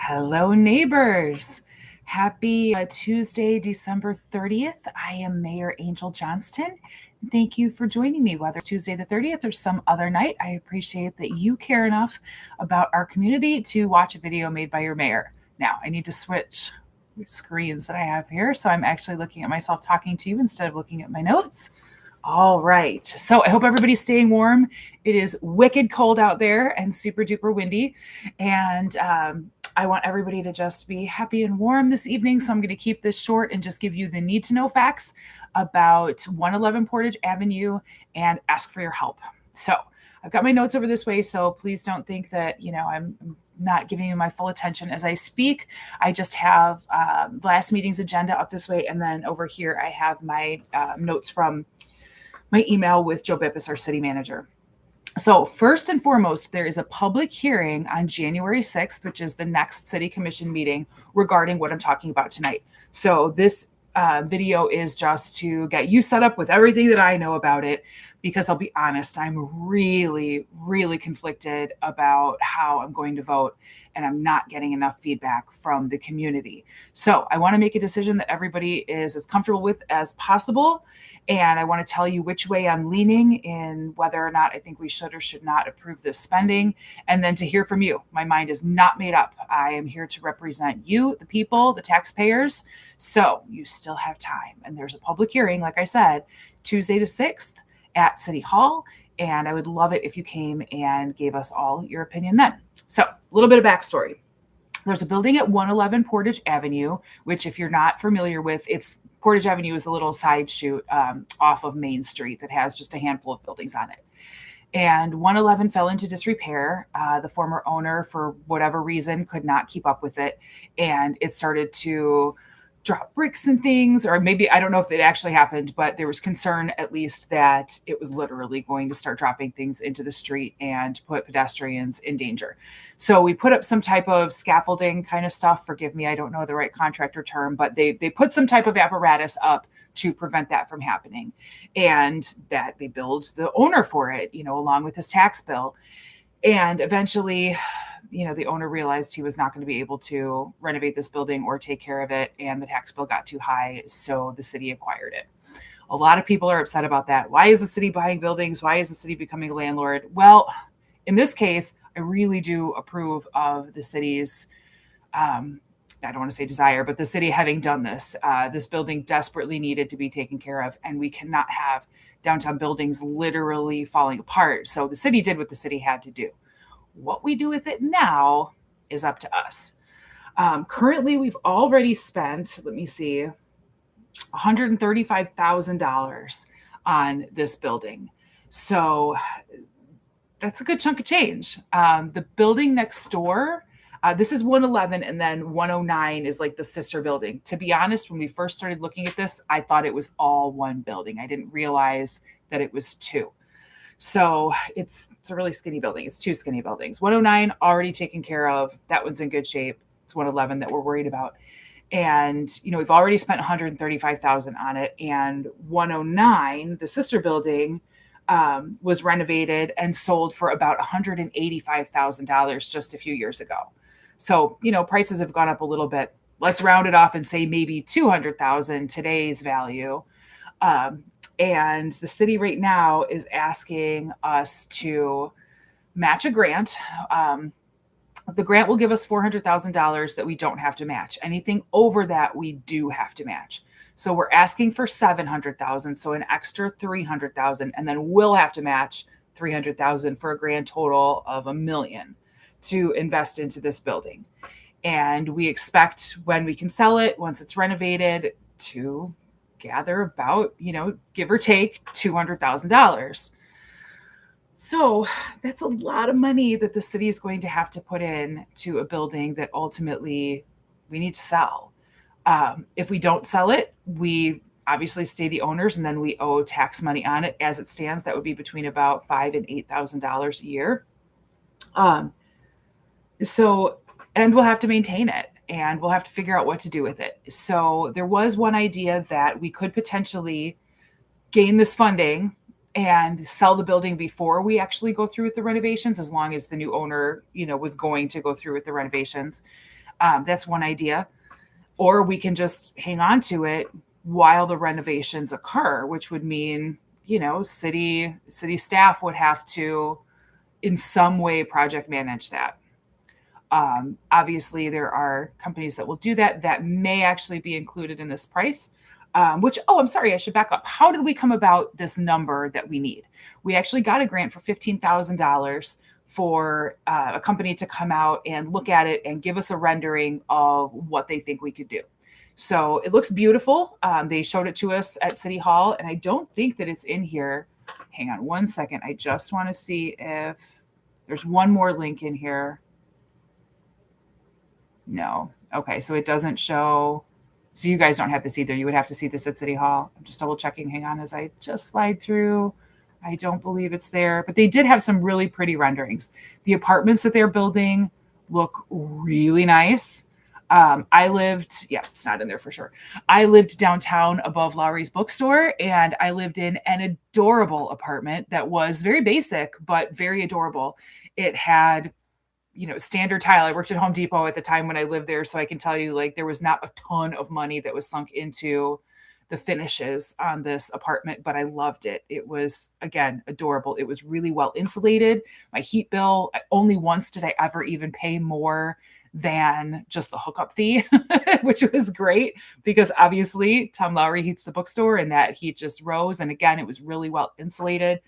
Hello, neighbors. Happy Tuesday, December 30th. I am Mayor Angel Johnston. Thank you for joining me, whether it's Tuesday the 30th or some other night. I appreciate that you care enough about our community to watch a video made by your mayor. Now, I need to switch screens that I have here, so I'm actually looking at myself talking to you instead of looking at my notes. All right. So I hope everybody's staying warm. It is wicked cold out there and super duper windy. And I want everybody to just be happy and warm this evening. So I'm going to keep this short and just give you the need to know facts about 111 Portage Avenue and ask for your help. So I've got my notes over this way. So please don't think that, I'm not giving you my full attention as I speak. I just have last meeting's agenda up this way. And then over here, I have my notes from my email with Joe Bippis, our city manager. So first and foremost, there is a public hearing on January 6th, which is the next city commission meeting regarding what I'm talking about tonight. So this video is just to get you set up with everything that I know about it, because I'll be honest, I'm really, really conflicted about how I'm going to vote, and I'm not getting enough feedback from the community. So I want to make a decision that everybody is as comfortable with as possible. And I want to tell you which way I'm leaning in whether or not I think we should or should not approve this spending. And then to hear from you. My mind is not made up. I am here to represent you, the people, the taxpayers. So you still have time. And there's a public hearing, like I said, Tuesday the 6th at City Hall. And I would love it if you came and gave us all your opinion then. So a little bit of backstory. There's a building at 111 Portage Avenue, which if you're not familiar with, Portage Avenue is a little side shoot off of Main Street that has just a handful of buildings on it. And 111 fell into disrepair. The former owner, for whatever reason, could not keep up with it. And it started to drop bricks and things, or maybe, I don't know if it actually happened, but there was concern at least that it was literally going to start dropping things into the street and put pedestrians in danger. So we put up some type of scaffolding kind of stuff. Forgive me, I don't know the right contractor term, but they put some type of apparatus up to prevent that from happening. And that they billed the owner for it, along with his tax bill. And eventually, the owner realized he was not going to be able to renovate this building or take care of it, and the tax bill got too high, so the city acquired it. A lot of people are upset about that. Why is the city buying buildings? Why is the city becoming a landlord? Well, in this case, I really do approve of the city's, I don't want to say desire, but the city having done this. This building desperately needed to be taken care of, and we cannot have downtown buildings literally falling apart. So the city did what the city had to do. What we do with it now is up to us. Currently, we've already spent, let me see, $135,000 on this building. So that's a good chunk of change. The building next door, this is 111, and then 109 is like the sister building. To be honest, when we first started looking at this, I thought it was all one building. I didn't realize that it was two. So it's a really skinny building. It's two skinny buildings. 109 already taken care of. That one's in good shape. It's 111 that we're worried about. And, we've already spent $135,000 on it. And 109, the sister building, was renovated and sold for about $185,000 just a few years ago. So, prices have gone up a little bit. Let's round it off and say maybe $200,000 today's value. And the city right now is asking us to match a grant. The grant will give us $400,000 that we don't have to match. Anything over that, we do have to match. So we're asking for $700,000, so an extra $300,000, and then we'll have to match $300,000 for a grand total of $1 million to invest into this building. And we expect when we can sell it, once it's renovated, to gather about, give or take $200,000. So that's a lot of money that the city is going to have to put in to a building that ultimately we need to sell. If we don't sell it, we obviously stay the owners, and then we owe tax money on it. As it stands, that would be between about $5,000 and $8,000 a year. And we'll have to maintain it, and we'll have to figure out what to do with it. So there was one idea that we could potentially gain this funding and sell the building before we actually go through with the renovations, as long as the new owner, was going to go through with the renovations. That's one idea. Or we can just hang on to it while the renovations occur, which would mean, city staff would have to in some way project manage that. Obviously, there are companies that will do that. That may actually be included in this price. I'm sorry, I should back up. How did we come about this number that we need? We actually got a grant for $15,000 for a company to come out and look at it and give us a rendering of what they think we could do. So it looks beautiful. They showed it to us at City Hall, and I don't think that it's in here. Hang on one second. I just want to see if there's one more link in here. No. Okay, so it doesn't show. So you guys don't have this either. You would have to see this at City Hall. I'm just double checking. Hang on as I just slide through. I don't believe it's there, but they did have some really pretty renderings. The apartments that they're building look really nice. It's not in there for sure. I lived downtown above Lowry's bookstore, and I lived in an adorable apartment that was very basic, but very adorable. It had standard tile. I worked at Home Depot at the time when I lived there, so I can tell you, like, there was not a ton of money that was sunk into the finishes on this apartment, but I loved it. It was, again, adorable. It was really well insulated. My heat bill, only once did I ever even pay more than just the hookup fee, which was great because obviously Tom Lowry heats the bookstore and that heat just rose. And again, it was really well insulated.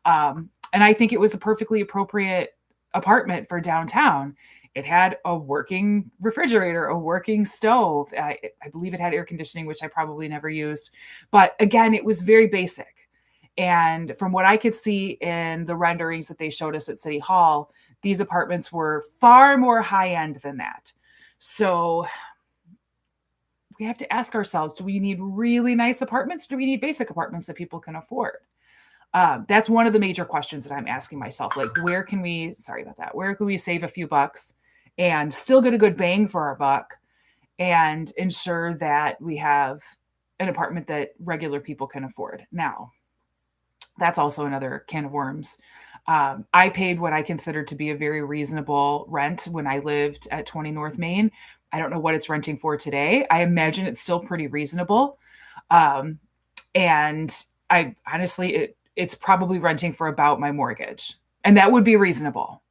And I think it was the perfectly appropriate apartment for downtown. It had a working refrigerator, a working stove. I believe it had air conditioning, which I probably never used. But again, it was very basic. And from what I could see in the renderings that they showed us at City Hall, these apartments were far more high end than that. So we have to ask ourselves, do we need really nice apartments? Do we need basic apartments that people can afford? That's one of the major questions that I'm asking myself. Like, where can we save a few bucks and still get a good bang for our buck and ensure that we have an apartment that regular people can afford? Now, that's also another can of worms. I paid what I considered to be a very reasonable rent when I lived at 20 North Main. I don't know what it's renting for today. I imagine it's still pretty reasonable. And I honestly, it's probably renting for about my mortgage. And that would be reasonable.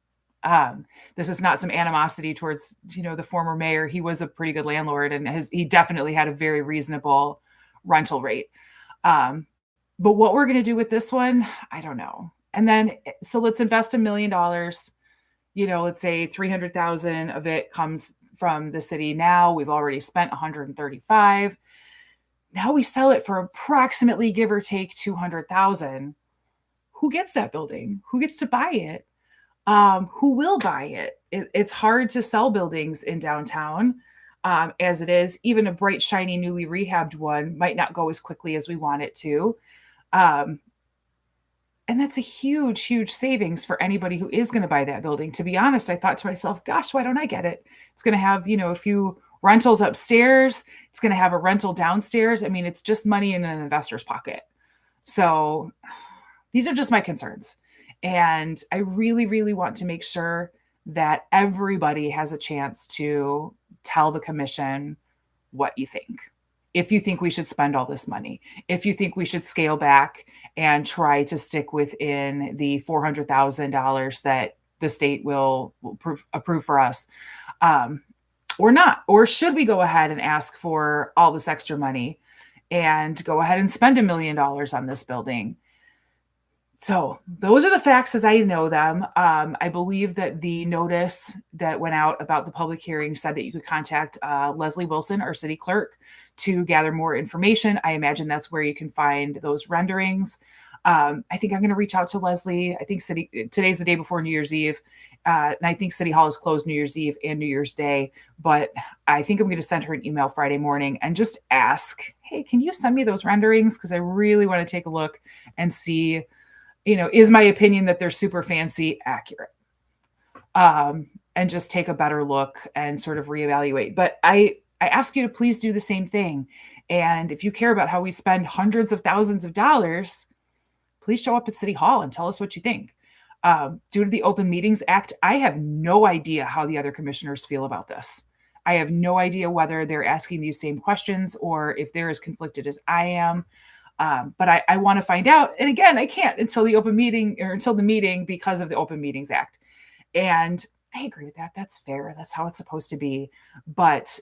This is not some animosity towards, the former mayor. He was a pretty good landlord and he definitely had a very reasonable rental rate. But what we're going to do with this one, I don't know. And then, so let's invest $1 million. Let's say 300,000 of it comes from the city. Now we've already spent 135. Now we sell it for approximately, give or take, 200,000. Who gets that building? Who gets to buy it? Who will buy it? It's hard to sell buildings in downtown as it is. Even a bright, shiny, newly rehabbed one might not go as quickly as we want it to. And that's a huge, huge savings for anybody who is going to buy that building. To be honest, I thought to myself, gosh, why don't I get it? It's going to have, a few rentals upstairs. It's going to have a rental downstairs. I mean, it's just money in an investor's pocket. So these are just my concerns. And I really, really want to make sure that everybody has a chance to tell the commission what you think. If you think we should spend all this money, if you think we should scale back and try to stick within the $400,000 that the state will approve for us, or not, or should we go ahead and ask for all this extra money and go ahead and spend $1 million on this building? So those are the facts as I know them. I believe that the notice that went out about the public hearing said that you could contact Leslie Wilson, our city clerk, to gather more information. I imagine that's where you can find those renderings. I think I'm going to reach out to Leslie. I think today's the day before New Year's Eve. And I think City Hall is closed New Year's Eve and New Year's Day. But I think I'm going to send her an email Friday morning and just ask, hey, can you send me those renderings? Because I really want to take a look and see, is my opinion that they're super fancy accurate? And just take a better look and sort of reevaluate. But I ask you to please do the same thing. And if you care about how we spend hundreds of thousands of dollars, please show up at City Hall and tell us what you think. Due to the Open Meetings Act, I have no idea how the other commissioners feel about this. I have no idea whether they're asking these same questions or if they're as conflicted as I am. But I want to find out. And again, I can't until the meeting because of the Open Meetings Act. And I agree with that. That's fair. That's how it's supposed to be. But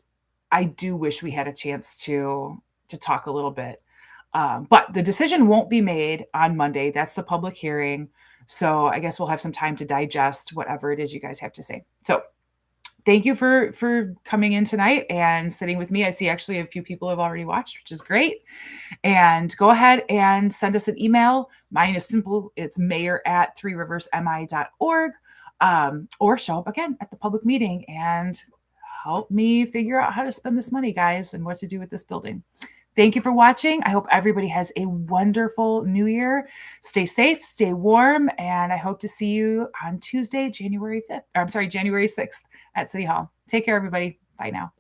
I do wish we had a chance to talk a little bit. But the decision won't be made on Monday. That's the public hearing. So I guess we'll have some time to digest whatever it is you guys have to say. So thank you for coming in tonight and sitting with me. I see actually a few people have already watched, which is great. And go ahead and send us an email. Mine is simple. It's mayor@threeriversmi.org. Or show up again at the public meeting and help me figure out how to spend this money, guys, and what to do with this building. Thank you for watching. I hope everybody has a wonderful new year. Stay safe, stay warm, and I hope to see you on Tuesday, January 6th at City Hall. Take care, everybody. Bye now.